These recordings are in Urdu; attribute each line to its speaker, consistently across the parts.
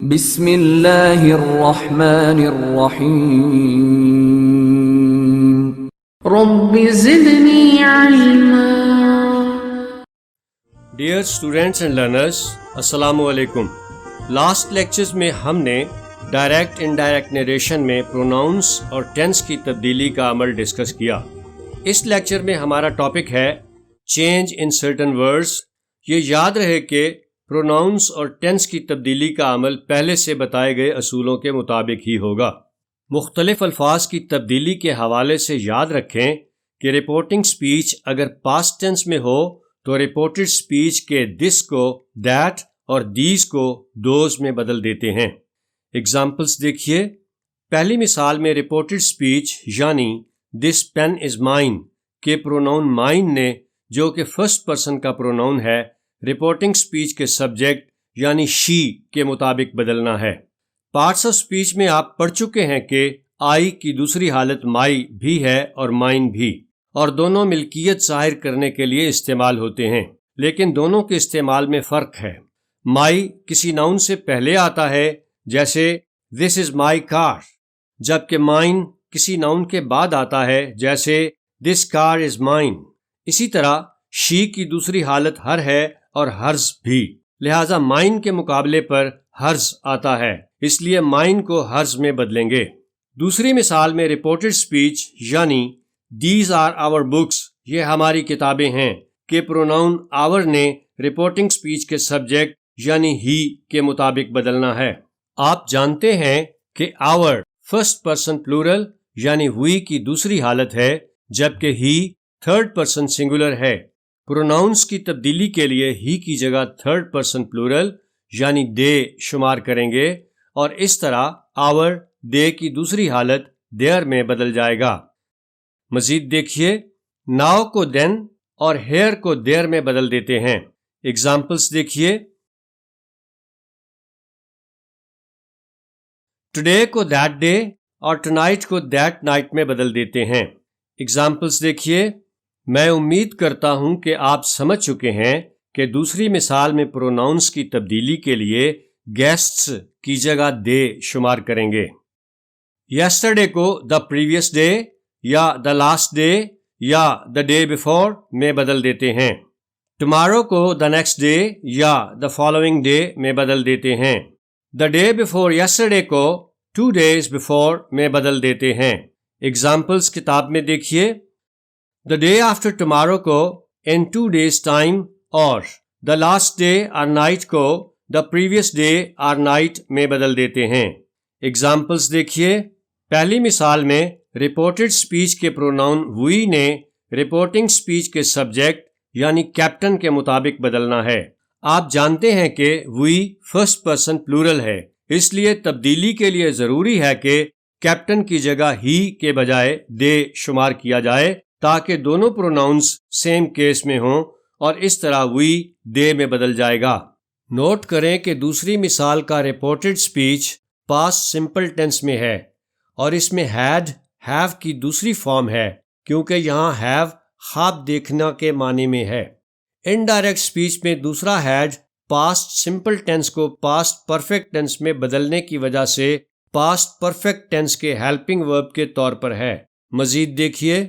Speaker 1: بسم اللہ الرحمن الرحیم
Speaker 2: رب زدنی علما۔
Speaker 3: ڈیئر اسٹوڈینٹس اینڈ لرنرز، السلام علیکم۔ لاسٹ لیکچرز میں ہم نے ڈائریکٹ انڈائریکٹ نیریشن میں پروناؤنس اور ٹینس کی تبدیلی کا عمل ڈسکس کیا۔ اس لیکچر میں ہمارا ٹاپک ہے چینج ان سرٹن ورڈز۔ یہ یاد رہے کہ پروناؤنس اور ٹینس کی تبدیلی کا عمل پہلے سے بتائے گئے اصولوں کے مطابق ہی ہوگا۔ مختلف الفاظ کی تبدیلی کے حوالے سے یاد رکھیں کہ رپورٹنگ سپیچ اگر پاسٹ ٹینس میں ہو تو رپورٹڈ سپیچ کے دس کو دیٹ اور دیز کو دوز میں بدل دیتے ہیں۔ اگزامپلس دیکھیے۔ پہلی مثال میں رپورٹڈ سپیچ یعنی دس پین از مائن کے پروناؤن مائن نے، جو کہ فرسٹ پرسن کا پروناؤن ہے، رپورٹنگ سپیچ کے سبجیکٹ یعنی شی کے مطابق بدلنا ہے۔ پارٹس آف سپیچ میں آپ پڑھ چکے ہیں کہ آئی کی دوسری حالت مائی بھی ہے اور مائن بھی، اور دونوں ملکیت ظاہر کرنے کے لیے استعمال ہوتے ہیں، لیکن دونوں کے استعمال میں فرق ہے۔ مائی کسی ناؤن سے پہلے آتا ہے، جیسے دس از مائی کار، جبکہ مائن کسی ناؤن کے بعد آتا ہے، جیسے دس کار از مائن۔ اسی طرح شی کی دوسری حالت ہر ہے اور ہرز بھی، لہٰذا مائن کے مقابلے پر ہرز آتا ہے، اس لیے مائن کو ہرز میں بدلیں گے۔ دوسری مثال میں رپورٹڈ سپیچ یعنی دیز آر آور بکس، یہ ہماری کتابیں ہیں، کہ پروناؤن آور نے رپورٹنگ سپیچ کے سبجیکٹ یعنی ہی کے مطابق بدلنا ہے۔ آپ جانتے ہیں کہ آور فرسٹ پرسن پلورل یعنی وی کی دوسری حالت ہے، جبکہ ہی تھرڈ پرسن سنگولر ہے۔ پروناؤنس کی تبدیلی کے لیے ہی کی جگہ تھرڈ پرسن پلورل یعنی دے شمار کریں گے، اور اس طرح آور دے کی دوسری حالت دیئر میں بدل جائے گا۔ مزید دیکھیے، ناؤ کو دین اور ہیئر کو دیئر میں بدل دیتے ہیں۔ اگزامپلس دیکھیے۔ ٹوڈے کو دیٹ ڈے اور ٹونائٹ کو دیٹ نائٹ میں بدل دیتے ہیں۔ اگزامپلس دیکھیے۔ میں امید کرتا ہوں کہ آپ سمجھ چکے ہیں کہ دوسری مثال میں پروناؤنس کی تبدیلی کے لیے گیسٹس کی جگہ دے شمار کریں گے۔ یسٹرڈے کو دا پریویس ڈے یا دا لاسٹ ڈے یا دا ڈے بیفور میں بدل دیتے ہیں۔ ٹمارو کو دا نیکسٹ ڈے یا دا فالوئنگ ڈے میں بدل دیتے ہیں۔ دا ڈے بیفور یسٹرڈے کو 2 days بیفور میں بدل دیتے ہیں۔ اگزامپلس کتاب میں دیکھیے۔ The day after tomorrow کو in 2 days time اور the last day or night کو the previous day or night میں بدل دیتے ہیں۔ Examples دیکھیے۔ پہلی مثال میں reported speech کے پروناؤن we نے reporting speech کے سبجیکٹ یعنی کیپٹن کے مطابق بدلنا ہے۔ آپ جانتے ہیں کہ we first person plural ہے، اس لیے تبدیلی کے لیے ضروری ہے کہ کیپٹن کی جگہ ہی کے بجائے دے شمار کیا جائے، تاکہ دونوں پروناؤنس سیم کیس میں ہوں، اور اس طرح وی دے میں بدل جائے گا۔ نوٹ کریں کہ دوسری مثال کا reported speech past simple tense میں ہے، اور اس میں ہیڈ ہیو کی دوسری فارم ہے، کیونکہ یہاں ہیو خواب دیکھنا کے معنی میں ہے۔ انڈائریکٹ سپیچ میں دوسرا ہیڈ پاسٹ سمپل ٹینس کو پاسٹ پرفیکٹ ٹینس میں بدلنے کی وجہ سے پاسٹ پرفیکٹ ٹینس کے ہیلپنگ ورب کے طور پر ہے۔ مزید دیکھیے۔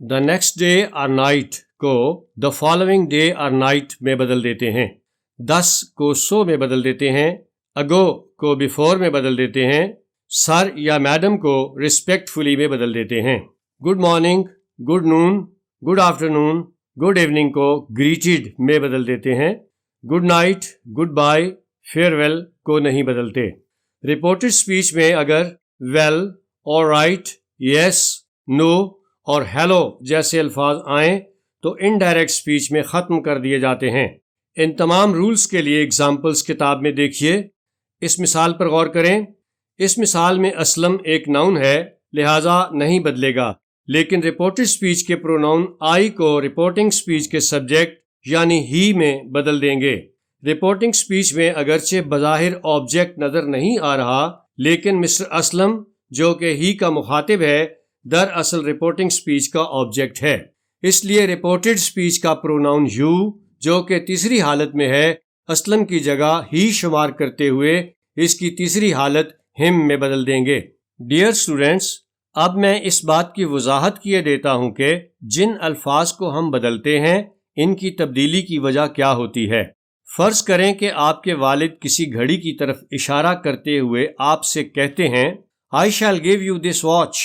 Speaker 3: دا نیکسٹ ڈے اور نائٹ کو دا فالوئنگ ڈے اور نائٹ میں بدل دیتے ہیں۔ دس کو سو میں بدل دیتے ہیں۔ اگو کو بیفور میں بدل دیتے ہیں۔ سر یا میڈم کو ریسپیکٹفلی میں بدل دیتے ہیں۔ Good morning, good noon, good afternoon, good evening کو گریٹڈ میں بدل دیتے ہیں۔ Good night, goodbye, farewell کو نہیں بدلتے۔ رپورٹڈ سپیچ میں اگر ویل، آل رائٹ، یس، نو اور ہیلو جیسے الفاظ آئیں تو انڈائریکٹ سپیچ میں ختم کر دیے جاتے ہیں۔ ان تمام رولز کے لیے اگزامپلس کتاب میں دیکھیے۔ اس مثال پر غور کریں۔ اس مثال میں اسلم ایک ناؤن ہے، لہٰذا نہیں بدلے گا، لیکن رپورٹڈ سپیچ کے پروناؤن آئی کو رپورٹنگ سپیچ کے سبجیکٹ یعنی ہی میں بدل دیں گے۔ رپورٹنگ سپیچ میں اگرچہ بظاہر آبجیکٹ نظر نہیں آ رہا، لیکن مسٹر اسلم جو کہ ہی کا مخاطب ہے، دراصل رپورٹنگ سپیچ کا آبجیکٹ ہے۔ اس لیے رپورٹڈ سپیچ کا پروناؤن یو جو کہ تیسری حالت میں ہے، اسلم کی جگہ ہی شمار کرتے ہوئے اس کی تیسری حالت ہم میں بدل دیں گے۔ ڈیئر اسٹوڈینٹس، اب میں اس بات کی وضاحت کیے دیتا ہوں کہ جن الفاظ کو ہم بدلتے ہیں ان کی تبدیلی کی وجہ کیا ہوتی ہے۔ فرض کریں کہ آپ کے والد کسی گھڑی کی طرف اشارہ کرتے ہوئے آپ سے کہتے ہیں I shall give you this watch،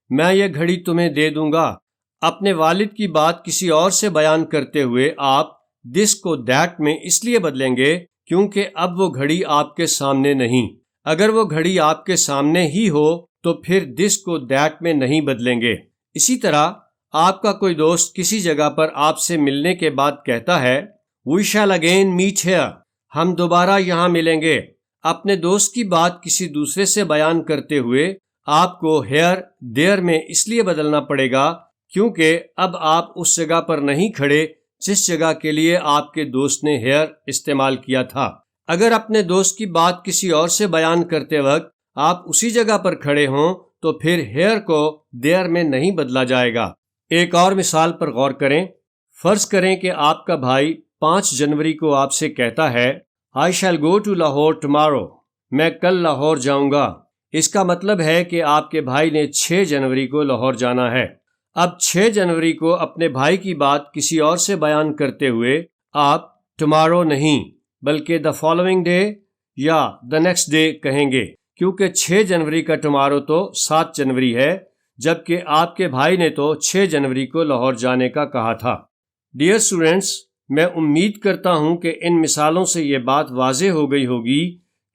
Speaker 3: میں یہ گھڑی تمہیں دے دوں گا۔ اپنے والد کی بات کسی اور سے بیان کرتے ہوئے آپ this کو that میں اس لیے بدلیں گے کیونکہ اب وہ گھڑی آپ کے سامنے نہیں۔ اگر وہ گھڑی آپ کے سامنے ہی ہو تو پھر this کو that میں نہیں بدلیں گے۔ اسی طرح آپ کا کوئی دوست کسی جگہ پر آپ سے ملنے کے بعد کہتا ہے We shall again meet here، ہم دوبارہ یہاں ملیں گے۔ اپنے دوست کی بات کسی دوسرے سے بیان کرتے ہوئے آپ کو here there میں اس لیے بدلنا پڑے گا کیونکہ اب آپ اس جگہ پر نہیں کھڑے جس جگہ کے لیے آپ کے دوست نے here استعمال کیا تھا۔ اگر اپنے دوست کی بات کسی اور سے بیان کرتے وقت آپ اسی جگہ پر کھڑے ہوں تو پھر here کو there میں نہیں بدلا جائے گا۔ ایک اور مثال پر غور کریں۔ فرض کریں کہ آپ کا بھائی 5 جنوری کو آپ سے کہتا ہے I shall go to Lahore tomorrow، میں کل لاہور جاؤں گا۔ اس کا مطلب ہے کہ آپ کے بھائی نے 6 جنوری کو لاہور جانا ہے۔ اب 6 جنوری کو اپنے بھائی کی بات کسی اور سے بیان کرتے ہوئے آپ tomorrow نہیں بلکہ the following day یا the next day کہیں گے کیونکہ 6 جنوری کا tomorrow تو 7 جنوری ہے، جبکہ آپ کے بھائی نے تو 6 جنوری کو لاہور جانے کا کہا تھا۔ ڈیئر اسٹوڈینٹس، میں امید کرتا ہوں کہ ان مثالوں سے یہ بات واضح ہو گئی ہوگی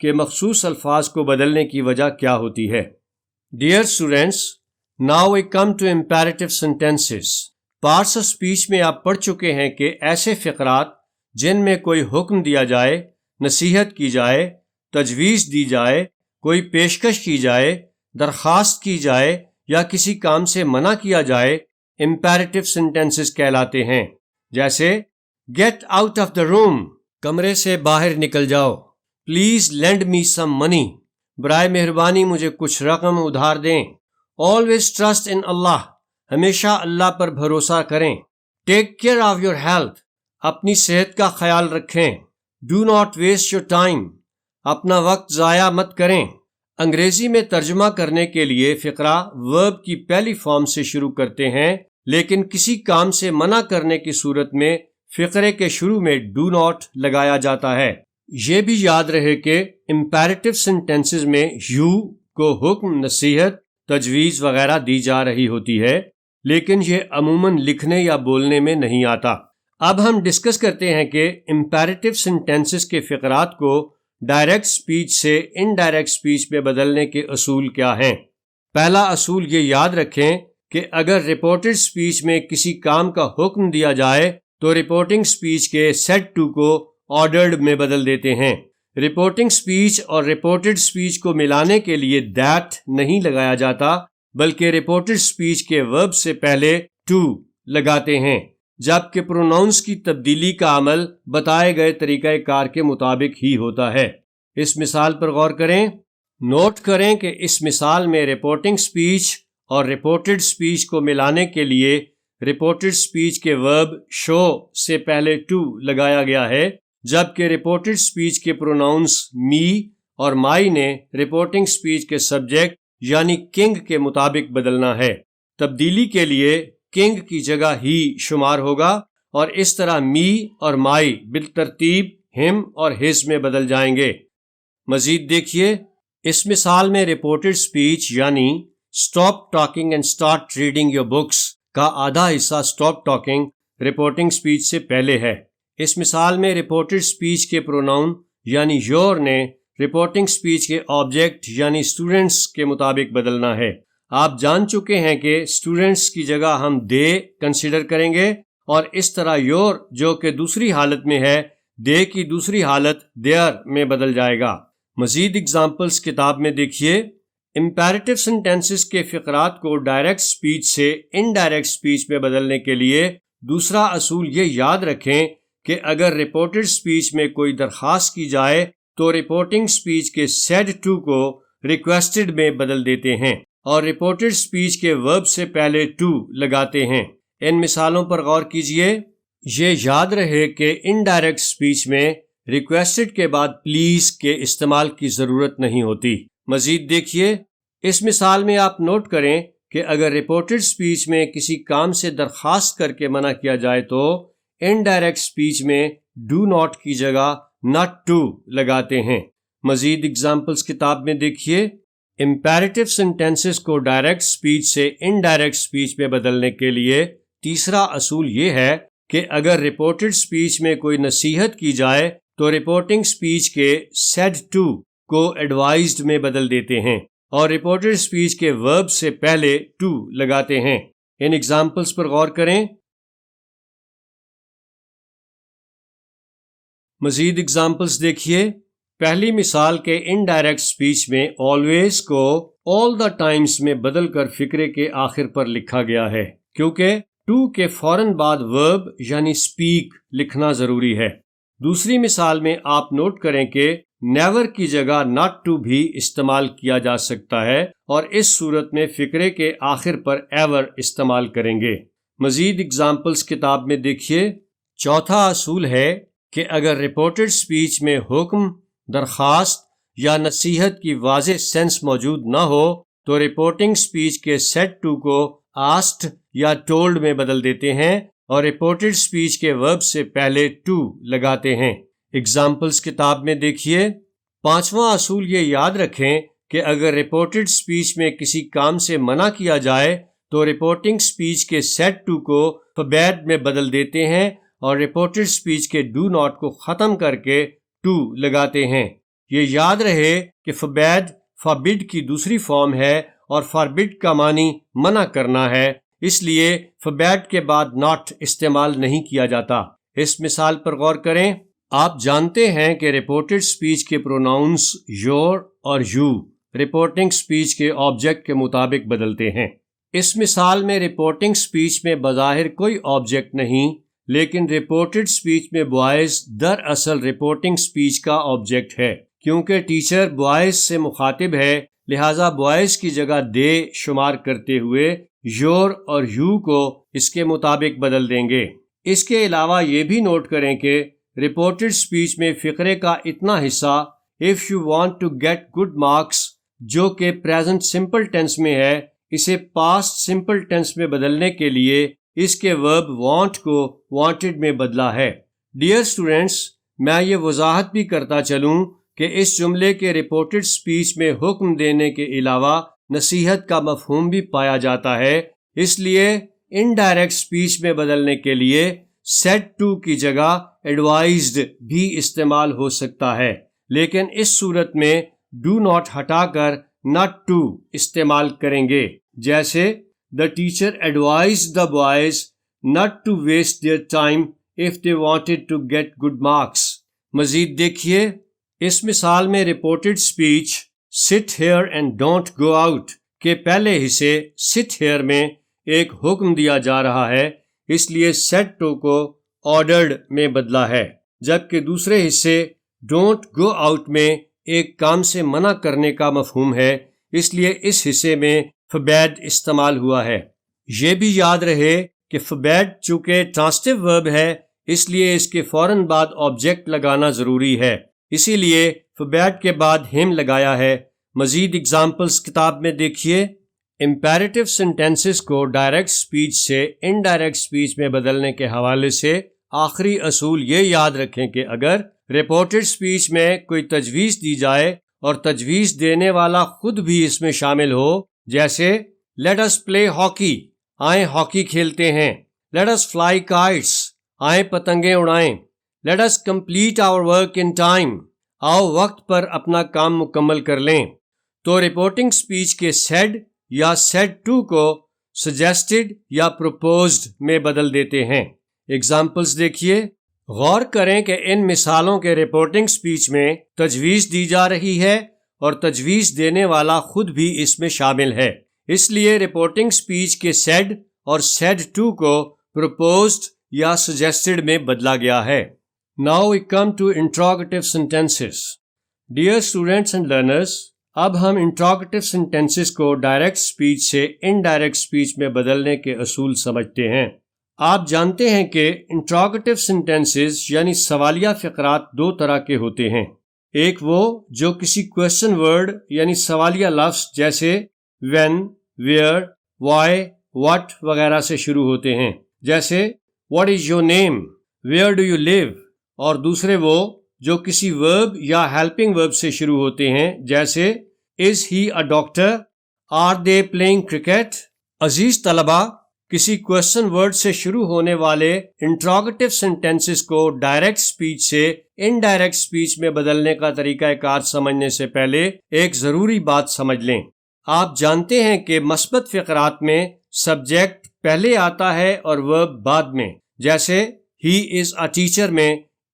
Speaker 3: کہ مخصوص الفاظ کو بدلنے کی وجہ کیا ہوتی ہے۔ Dear students, now we come to imperative sentences. Parts of speech میں آپ پڑھ چکے ہیں کہ ایسے فقرات جن میں کوئی حکم دیا جائے، نصیحت کی جائے، تجویز دی جائے، کوئی پیشکش کی جائے، درخواست کی جائے یا کسی کام سے منع کیا جائے، امپیریٹیو سینٹینسز کہلاتے ہیں۔ جیسے گیٹ آؤٹ آف دا روم، کمرے سے باہر نکل جاؤ۔ پلیز لینڈ می سم منی، برائے مہربانی مجھے کچھ رقم ادھار دیں۔ آلویز ٹرسٹ ان اللہ، ہمیشہ اللہ پر بھروسہ کریں۔ Take care of your health, اپنی صحت کا خیال رکھیں۔ Do not waste your time, اپنا وقت ضائع مت کریں۔ انگریزی میں ترجمہ کرنے کے لیے فقرہ ورب کی پہلی فارم سے شروع کرتے ہیں، لیکن کسی کام سے منع کرنے کی صورت میں فقرے کے شروع میں ڈو ناٹ لگایا جاتا ہے۔ یہ بھی یاد رہے کہ امپیریٹیو سینٹینسز میں یو کو حکم، نصیحت، تجویز وغیرہ دی جا رہی ہوتی ہے، لیکن یہ عموماً لکھنے یا بولنے میں نہیں آتا۔ اب ہم ڈسکس کرتے ہیں کہ امپیریٹیو سینٹینسز کے فقرات کو ڈائریکٹ سپیچ سے انڈائریکٹ سپیچ میں بدلنے کے اصول کیا ہیں۔ پہلا اصول یہ یاد رکھیں کہ اگر رپورٹڈ سپیچ میں کسی کام کا حکم دیا جائے تو رپورٹنگ سپیچ کے سیڈ ٹو کو آرڈرڈ میں بدل دیتے ہیں۔ رپورٹنگ سپیچ اور رپورٹڈ سپیچ کو ملانے کے لیے دیٹ نہیں لگایا جاتا بلکہ رپورٹڈ سپیچ کے ورب سے پہلے ٹو لگاتے ہیں، جبکہ پروناؤنس کی تبدیلی کا عمل بتائے گئے طریقہ کار کے مطابق ہی ہوتا ہے۔ اس مثال پر غور کریں۔ نوٹ کریں کہ اس مثال میں رپورٹنگ سپیچ اور رپورٹڈ سپیچ کو ملانے کے لیے رپورٹڈ سپیچ کے ورب شو سے پہلے ٹو لگایا گیا ہے، جبکہ رپورٹڈ سپیچ کے پروناؤنس می اور مائی نے رپورٹنگ سپیچ کے سبجیکٹ یعنی کنگ کے مطابق بدلنا ہے۔ تبدیلی کے لیے کنگ کی جگہ ہی شمار ہوگا اور اس طرح می اور مائی بالترتیب ہم اور ہز میں بدل جائیں گے۔ مزید دیکھیے، اس مثال میں رپورٹڈ سپیچ یعنی stop talking and start reading your books کا آدھا حصہ اسٹاپ ٹاکنگ رپورٹنگ سپیچ سے پہلے ہے۔ اس مثال میں رپورٹڈ سپیچ کے پروناؤن یعنی یور نے رپورٹنگ سپیچ کے آبجیکٹ یعنی اسٹوڈنٹس کے مطابق بدلنا ہے۔ آپ جان چکے ہیں کہ اسٹوڈنٹس کی جگہ ہم دے کنسیڈر کریں گے اور اس طرح یور جو کہ دوسری حالت میں ہے دے کی دوسری حالت دیئر میں بدل جائے گا۔ مزید اگزامپلس کتاب میں دیکھیے۔ امپیریٹیو سینٹینسز کے فقرات کو ڈائریکٹ سپیچ سے انڈائریکٹ سپیچ میں بدلنے کے لیے دوسرا اصول یہ یاد رکھیں کہ اگر رپورٹڈ سپیچ میں کوئی درخواست کی جائے تو رپورٹنگ سپیچ کے سیڈ ٹو کو ریکویسٹڈ میں بدل دیتے ہیں اور رپورٹڈ سپیچ کے ورب سے پہلے ٹو لگاتے ہیں۔ ان مثالوں پر غور کیجئے۔ یہ یاد رہے کہ انڈائریکٹ سپیچ میں ریکویسٹڈ کے بعد پلیز کے استعمال کی ضرورت نہیں ہوتی۔ مزید دیکھیے، اس مثال میں آپ نوٹ کریں کہ اگر رپورٹڈ سپیچ میں کسی کام سے درخواست کر کے منع کیا جائے تو انڈائریکٹ سپیچ میں ڈو ناٹ کی جگہ ناٹ ٹو لگاتے ہیں۔ مزید اگزامپلس کتاب میں دیکھیے، امپیریٹو سینٹینسز کو ڈائریکٹ سپیچ سے انڈائریکٹ سپیچ میں بدلنے کے لیے تیسرا اصول یہ ہے کہ اگر رپورٹڈ سپیچ میں کوئی نصیحت کی جائے تو رپورٹنگ سپیچ کے سیڈ ٹو کو ایڈوائزڈ میں بدل دیتے ہیں اور رپورٹڈ سپیچ کے ورب سے پہلے ٹو لگاتے ہیں۔ ان ایگزامپلس پر غور کریں۔ مزید ایگزامپلس دیکھیے، پہلی مثال کے انڈائریکٹ سپیچ میں آلویز کو آل دا ٹائمز میں بدل کر فقرے کے آخر پر لکھا گیا ہے کیونکہ ٹو کے فوراً بعد ورب یعنی اسپیک لکھنا ضروری ہے۔ دوسری مثال میں آپ نوٹ کریں کہ نیور کی جگہ ناٹ ٹو بھی استعمال کیا جا سکتا ہے اور اس صورت میں فقرے کے آخر پر ایور استعمال کریں گے۔ مزید اگزامپلس کتاب میں دیکھیے، چوتھا اصول ہے کہ اگر رپورٹڈ سپیچ میں حکم، درخواست یا نصیحت کی واضح سینس موجود نہ ہو تو رپورٹنگ سپیچ کے سیڈ ٹو کو آسکڈ یا ٹولڈ میں بدل دیتے ہیں اور رپورٹڈ سپیچ کے ورب سے پہلے ٹو لگاتے ہیں۔ ایگزامپلس کتاب میں دیکھیے، پانچواں اصول یہ یاد رکھیں کہ اگر رپورٹڈ سپیچ میں کسی کام سے منع کیا جائے تو رپورٹنگ سپیچ کے سیڈ ٹو کو فبیڈ میں بدل دیتے ہیں اور رپورٹڈ سپیچ کے ڈو ناٹ کو ختم کر کے ٹو لگاتے ہیں۔ یہ یاد رہے کہ فبیڈ فابڈ کی دوسری فارم ہے اور فاربڈ کا معنی منع کرنا ہے، اس لیے فبیڈ کے بعد ناٹ استعمال نہیں کیا جاتا۔ اس مثال پر غور کریں۔ آپ جانتے ہیں کہ رپورٹڈ سپیچ کے پروناؤنس یور اور یو رپورٹنگ سپیچ کے آبجیکٹ کے مطابق بدلتے ہیں۔ اس مثال میں رپورٹنگ سپیچ میں بظاہر کوئی آبجیکٹ نہیں، لیکن رپورٹڈ سپیچ میں بوائز دراصل رپورٹنگ سپیچ کا آبجیکٹ ہے۔ کیونکہ ٹیچر بوائز سے مخاطب ہے لہٰذا بوائز کی جگہ دے شمار کرتے ہوئے یور اور یو کو اس کے مطابق بدل دیں گے۔ اس کے علاوہ یہ بھی نوٹ کریں کہ رپورٹڈ سپیچ میں فقرے کا اتنا حصہ if you want to get good marks جو کہ پریزنٹ سمپل ٹینس میں ہے، اسے پاسٹ سمپل ٹینس میں بدلنے کے لیے اس کے ورب want کو wanted میں بدلا ہے۔ ڈیئر اسٹوڈینٹس، میں یہ وضاحت بھی کرتا چلوں کہ اس جملے کے رپورٹڈ سپیچ میں حکم دینے کے علاوہ نصیحت کا مفہوم بھی پایا جاتا ہے، اس لیے انڈائریکٹ سپیچ میں بدلنے کے لیے سیڈ ٹو کی جگہ ایڈوائزڈ بھی استعمال ہو سکتا ہے، لیکن اس صورت میں ڈو ناٹ ہٹا کر ناٹ ٹو استعمال کریں گے، جیسے the teacher advised the boys not to waste their time if they wanted to get good marks۔ مزید دیکھیے، اس مثال میں reported speech sit here and don't go out کے پہلے حصے sit here میں ایک حکم دیا جا رہا ہے، اس لیے said to کو ordered میں بدلا ہے، جبکہ دوسرے حصے don't go out میں ایک کام سے منع کرنے کا مفہوم ہے، اس لیے اس حصے میں forbade استعمال ہوا ہے۔ یہ بھی یاد رہے کہ forbade چونکہ ٹرانسٹیو ورب ہے، اس لیے اس کے فوراً بعد آبجیکٹ لگانا ضروری ہے، اسی لیے forbade کے بعد him لگایا ہے۔ مزید اگزامپلس کتاب میں دیکھیے، امپیریٹو سینٹینسز کو ڈائریکٹ سپیچ سے انڈائریکٹ سپیچ میں بدلنے کے حوالے سے آخری اصول یہ یاد رکھیں کہ اگر رپورٹڈ سپیچ میں کوئی تجویز دی جائے اور تجویز دینے والا خود بھی اس میں شامل ہو، جیسے لیٹ us play hockey، آئیں ہاکی کھیلتے ہیں، لیٹ us fly kites، آئیں پتنگیں اڑائیں، late us complete our work in time، آؤ وقت پر اپنا کام مکمل کر لیں، تو رپورٹنگ سپیچ کے said یا said to کو suggested یا proposed میں بدل دیتے ہیں۔ ایگزامپلس دیکھیے، غور کریں کہ ان مثالوں کے رپورٹنگ سپیچ میں تجویز دی جا رہی ہے اور تجویز دینے والا خود بھی اس میں شامل ہے، اس لیے رپورٹنگ سپیچ کے said اور said to کو proposed یا suggested میں بدلا گیا ہے۔ Now we come to interrogative sentences۔ Dear students and learners، اب ہم انٹروگیٹو سینٹینسز کو ڈائریکٹ سپیچ سے انڈائریکٹ سپیچ میں بدلنے کے اصول سمجھتے ہیں۔ آپ جانتے ہیں کہ انٹروگیٹو سینٹینسز یعنی سوالیہ فقرات دو طرح کے ہوتے ہیں. ایک وہ جو کسی کویسچن ورڈ یعنی سوالیہ لفظ جیسے when, where, why, what وغیرہ سے شروع ہوتے ہیں، جیسے what is your name, where do you live، اور دوسرے وہ جو کسی ورب یا ہیلپنگ ورب سے شروع ہوتے ہیں، جیسے is he a doctor, are they playing cricket. عزیز طلبہ، کسی کویسچن ورڈ سے شروع ہونے والے انٹروگیٹو سینٹینسز کو ڈائریکٹ سپیچ سے انڈائریکٹ سپیچ میں بدلنے کا طریقہ کار سمجھنے سے پہلے ایک ضروری بات سمجھ لیں. آپ جانتے ہیں کہ مثبت فقرات میں سبجیکٹ پہلے آتا ہے اور ورب بعد میں، جیسے he is a teacher میں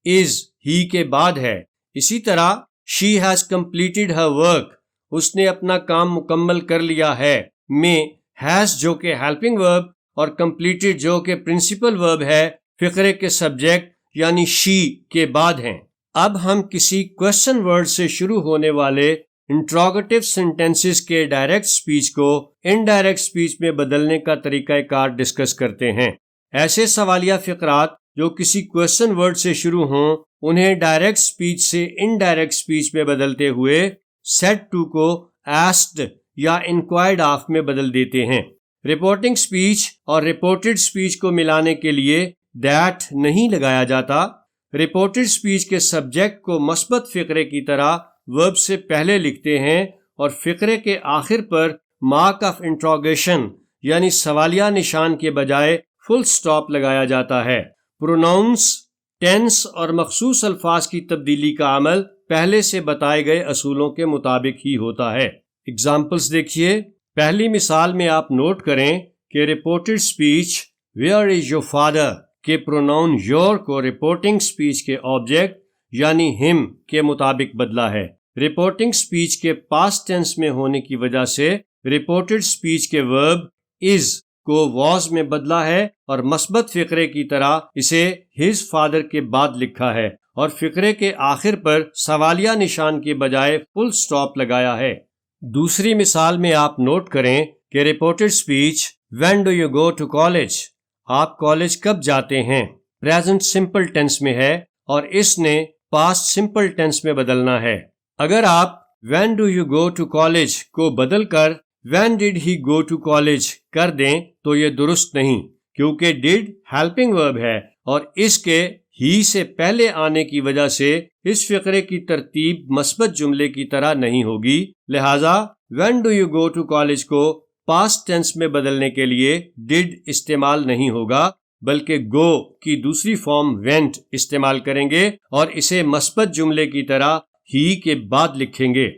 Speaker 3: is he کے بعد ہے. اسی طرح she has completed her work، اس نے اپنا کام مکمل کر لیا ہے میں has جو کہ ہیلپنگ ورب اور completed جو کہ پرنسپل ورب ہے فقرے کے سبجیکٹ یعنی she کے بعد ہیں. اب ہم کسی کویسچن ورڈ سے شروع ہونے والے انٹروگیٹو سینٹینسز کے ڈائریکٹ سپیچ کو انڈائریکٹ سپیچ میں بدلنے کا طریقہ کار ڈسکس کرتے ہیں. ایسے سوالیہ فقرات جو کسی کویسچن ورڈ سے شروع ہوں انہیں ڈائریکٹ سپیچ سے انڈائریکٹ سپیچ میں بدلتے ہوئے said to کو asked یا inquired of میں بدل دیتے ہیں. رپورٹنگ سپیچ اور رپورٹڈ سپیچ کو ملانے کے لیے that نہیں لگایا جاتا. رپورٹڈ سپیچ کے سبجیکٹ کو مثبت فقرے کی طرح ورب سے پہلے لکھتے ہیں اور فقرے کے آخر پر مارک آف انٹروگیشن یعنی سوالیہ نشان کے بجائے فل سٹاپ لگایا جاتا ہے. پروناؤنس، ٹینس اور مخصوص الفاظ کی تبدیلی کا عمل پہلے سے بتائے گئے اصولوں کے مطابق ہی ہوتا ہے. اگزامپلس دیکھیے. پہلی مثال میں آپ نوٹ کریں کہ reported speech where is your father کے پروناؤن یور کو رپورٹنگ سپیچ کے آبجیکٹ یعنی ہم کے مطابق بدلا ہے. رپورٹنگ سپیچ کے پاسٹ ٹینس میں ہونے کی وجہ سے رپورٹڈ سپیچ کے ورب از کو واز میں بدلا ہے اور مثبت فقرے کی طرح اسے ہز فادر کے بعد لکھا ہے اور فقرے کے آخر پر سوالیہ نشان کے بجائے فل سٹاپ لگایا ہے. دوسری مثال میں آپ نوٹ کریں کہ reported speech when do you go to college, آپ کالج کب جاتے ہیں، پریزنٹ سمپل ٹینس میں ہے اور اس نے پاسٹ سمپل ٹینس میں بدلنا ہے. اگر آپ when do you go to college کو بدل کر when did he go to college کر دیں تو یہ درست نہیں، کیونکہ ڈیڈ ہیلپنگ ورب ہے اور اس کے ہی سے پہلے آنے کی وجہ سے اس فقرے کی ترتیب مثبت جملے کی طرح نہیں ہوگی. لہذا when do you go to college کو پاسٹ ٹینس میں بدلنے کے لیے ڈیڈ استعمال نہیں ہوگا بلکہ گو کی دوسری فارم وینٹ استعمال کریں گے اور اسے مثبت جملے کی طرح ہی کے بعد لکھیں گے.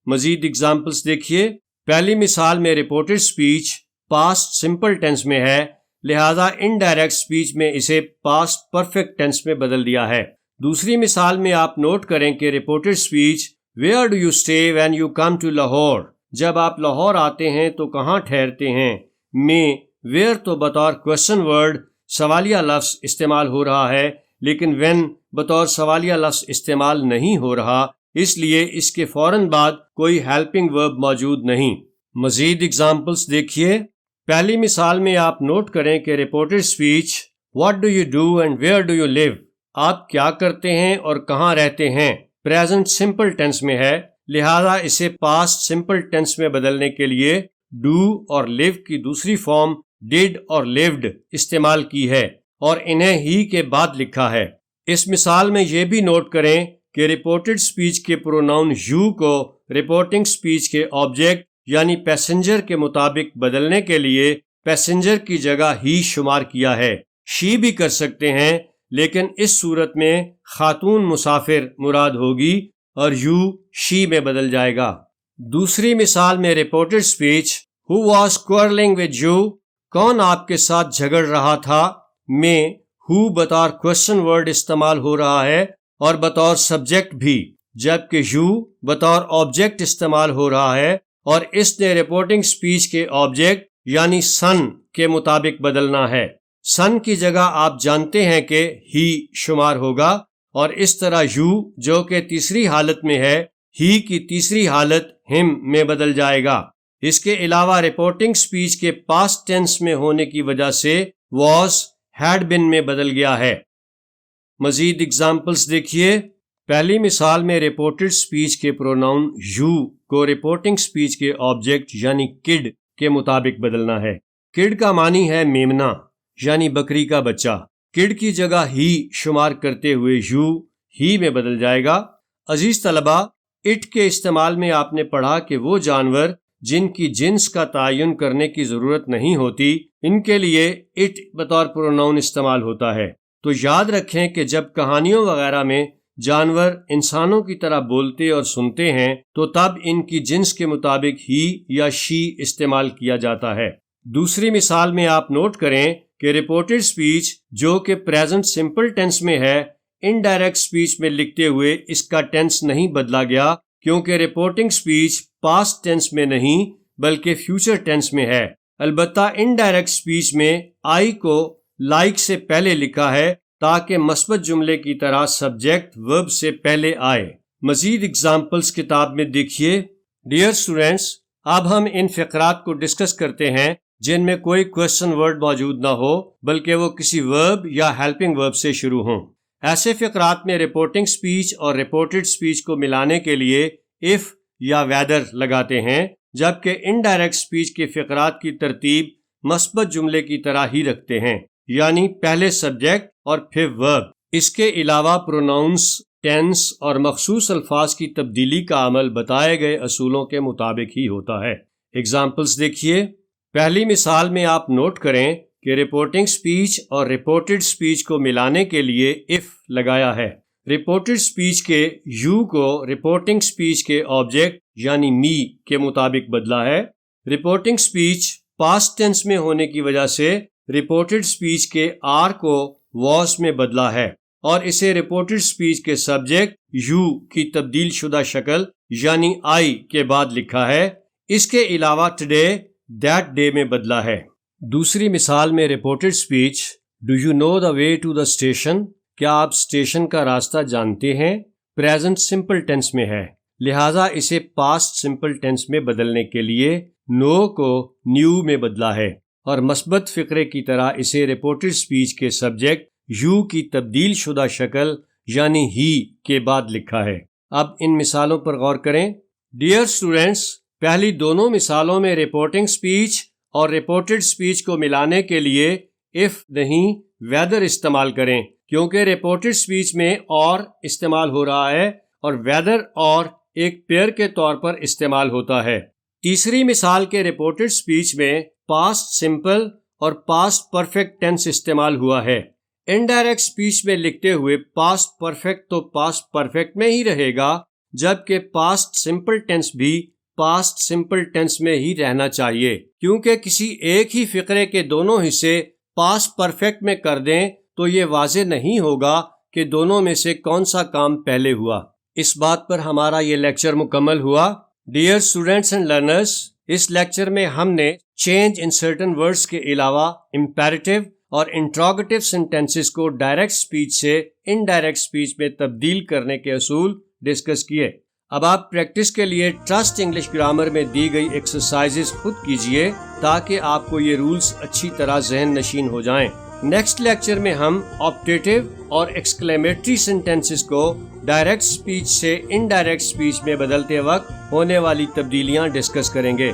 Speaker 3: مزید اگزامپلس دیکھیے. پہلی مثال میں reported speech past simple tense میں ہے، لہذا انڈائریکٹ سپیچ میں اسے پاسٹ پرفیکٹ ٹینس میں بدل دیا ہے. دوسری مثال میں آپ نوٹ کریں کہ reported speech where do you stay when you come to Lahore, جب آپ لاہور آتے ہیں تو کہاں ٹھہرتے ہیں، میں ویئر تو بطور کویسچن ورڈ سوالیہ لفظ استعمال ہو رہا ہے لیکن وین بطور سوالیہ لفظ استعمال نہیں ہو رہا، اس لیے اس کے فوراً بعد کوئی ہیلپنگ ورب موجود نہیں. مزید اگزامپلس دیکھیے. پہلی مثال میں آپ نوٹ کریں کہ reported speech what do you do and where do you live, آپ کیا کرتے ہیں اور کہاں رہتے ہیں، پریزنٹ سمپل ٹینس میں ہے، لہذا اسے پاسٹ سمپل ٹینس میں بدلنے کے لیے ڈو اور لیو کی دوسری فارم ڈیڈ اور لیوڈ استعمال کی ہے اور انہیں ہی کے بعد لکھا ہے. اس مثال میں یہ بھی نوٹ کریں کہ رپورٹڈ سپیچ کے پروناؤن یو کو رپورٹنگ سپیچ کے آبجیکٹ یعنی پیسنجر کے مطابق بدلنے کے لیے پیسنجر کی جگہ ہی شمار کیا ہے. شی بھی کر سکتے ہیں لیکن اس صورت میں خاتون مسافر مراد ہوگی اور یو شی میں بدل جائے گا. دوسری مثال میں reported speech who was quarrelling with you, کون آپ کے ساتھ جھگڑ رہا تھا، میں ہو بطور کویسچن ورڈ استعمال ہو رہا ہے اور بطور سبجیکٹ بھی، جبکہ یو بطور آبجیکٹ استعمال ہو رہا ہے اور اس نے رپورٹنگ سپیچ کے آبجیکٹ یعنی سن کے مطابق بدلنا ہے. سن کی جگہ آپ جانتے ہیں کہ ہی شمار ہوگا اور اس طرح یو جو کہ تیسری حالت میں ہے ہی کی تیسری حالت ہم میں بدل جائے گا. اس کے علاوہ رپورٹنگ سپیچ کے پاسٹ ٹینس میں ہونے کی وجہ سے was, had been میں بدل گیا ہے۔ مزید اگزامپلس دیکھیے۔ پہلی مثال میں رپورٹڈ سپیچ کے پروناؤن یو کو رپورٹنگ سپیچ کے آبجیکٹ یعنی کڈ کے مطابق بدلنا ہے۔ کڈ کا معنی ہے میمنا یعنی بکری کا بچہ۔ کڈ کی جگہ ہی شمار کرتے ہوئے یو ہی میں بدل جائے گا۔ عزیز طلبہ، اٹ کے استعمال میں آپ نے پڑھا کہ وہ جانور جن کی جنس کا تعین کرنے کی ضرورت نہیں ہوتی، ان کے لیے اٹ بطور پروناؤن استعمال ہوتا ہے۔ تو یاد رکھیں کہ جب کہانیوں وغیرہ میں جانور انسانوں کی طرح بولتے اور سنتے ہیں تو تب ان کی جنس کے مطابق ہی یا شی استعمال کیا جاتا ہے۔ دوسری مثال میں آپ نوٹ کریں کہ رپورٹڈ سپیچ جو کہ پریزنٹ سمپل ٹینس میں ہے، انڈائریکٹ سپیچ میں لکھتے ہوئے اس کا ٹینس نہیں بدلا گیا، کیونکہ رپورٹنگ سپیچ پاسٹ ٹینس میں نہیں بلکہ فیوچر ٹینس میں ہے۔ البتہ انڈائریکٹ سپیچ میں آئی کو لائک سے پہلے لکھا ہے تاکہ مثبت جملے کی طرح سبجیکٹ ورب سے پہلے آئے۔ مزید اگزامپلس کتاب میں دیکھیے۔ ڈیئر اسٹوڈینٹس، اب ہم ان فقرات کو ڈسکس کرتے ہیں جن میں کوئی کوسچن ورڈ موجود نہ ہو بلکہ وہ کسی ورب یا ہیلپنگ ورب سے شروع ہوں۔ ایسے فقرات میں رپورٹنگ سپیچ اور رپورٹڈ سپیچ کو ملانے کے لیے if یا whether لگاتے ہیں، جبکہ انڈائریکٹ سپیچ کے فقرات کی ترتیب مثبت جملے کی طرح ہی رکھتے ہیں، یعنی پہلے سبجیکٹ اور پھر ورب۔ اس کے علاوہ پروناؤنس، ٹینس اور مخصوص الفاظ کی تبدیلی کا عمل بتائے گئے اصولوں کے مطابق ہی ہوتا ہے۔ اگزامپلس دیکھیے۔ پہلی مثال میں آپ نوٹ کریں کہ رپورٹنگ سپیچ اور رپورٹڈ سپیچ کو ملانے کے لیے if لگایا ہے۔ رپورٹڈ سپیچ کے یو کو رپورٹنگ سپیچ کے آبجیکٹ یعنی می کے مطابق بدلا ہے۔ رپورٹنگ سپیچ پاسٹ ٹینس میں ہونے کی وجہ سے رپورٹڈ سپیچ کے آر کو واز میں بدلا ہے اور اسے رپورٹڈ سپیچ کے سبجیکٹ یو کی تبدیل شدہ شکل یعنی آئی کے بعد لکھا ہے۔ اس کے علاوہ ٹوڈے دیٹ ڈے میں بدلا ہے۔ دوسری مثال میں reported speech do you know the way to the station, کیا آپ اسٹیشن کا راستہ جانتے ہیں، پریزنٹ سمپل ٹینس میں ہے، لہٰذا اسے پاسٹ سمپل ٹینس میں بدلنے کے لیے نو کو نیو میں بدلا ہے اور مثبت فقرے کی طرح اسے رپورٹڈ سپیچ کے سبجیکٹ یو کی تبدیل شدہ شکل یعنی ہی کے بعد لکھا ہے۔ اب ان مثالوں پر غور کریں۔ ڈیئر اسٹوڈینٹس، پہلی دونوں مثالوں میں رپورٹنگ سپیچ اور رپورٹڈ سپیچ کو ملانے کے لیے if نہیں whether استعمال کریں، کیونکہ رپورٹڈ سپیچ میں اور استعمال ہو رہا ہے اور whether اور ایک پیئر کے طور پر استعمال ہوتا ہے۔ تیسری مثال کے رپورٹڈ سپیچ میں پاسٹ سمپل اور پاسٹ پرفیکٹ ٹینس استعمال ہوا ہے۔ انڈائریکٹ سپیچ میں لکھتے ہوئے پاسٹ پرفیکٹ تو پاسٹ پرفیکٹ میں ہی رہے گا، جبکہ پاسٹ سمپل ٹینس بھی پاسٹ سمپل ٹینس میں ہی رہنا چاہیے، کیونکہ کسی ایک ہی فقرے کے دونوں حصے پاسٹ پرفیکٹ میں کر دیں تو یہ واضح نہیں ہوگا کہ دونوں میں سے کون سا کام پہلے ہوا۔ اس بات پر ہمارا یہ لیکچر مکمل ہوا۔ ڈیئر اسٹوڈینٹس اینڈ لرنرز، اس لیکچر میں ہم نے چینج ان سرٹن ورڈز کے علاوہ امپیریٹیو اور انٹروگیٹو سینٹینسز کو ڈائریکٹ سپیچ سے انڈائریکٹ سپیچ میں تبدیل کرنے کے اصول ڈسکس کیے۔ اب آپ پریکٹس کے لیے ٹرسٹ انگلش گرامر میں دی گئی ایکسرسائزز خود کیجئے تاکہ آپ کو یہ رولز اچھی طرح ذہن نشین ہو جائیں۔ نیکسٹ لیکچر میں ہم آپٹیٹیو اور ایکسکلیمیٹری سینٹینسز کو ڈائریکٹ سپیچ سے انڈائریکٹ سپیچ میں بدلتے وقت ہونے والی تبدیلیاں ڈسکس کریں گے۔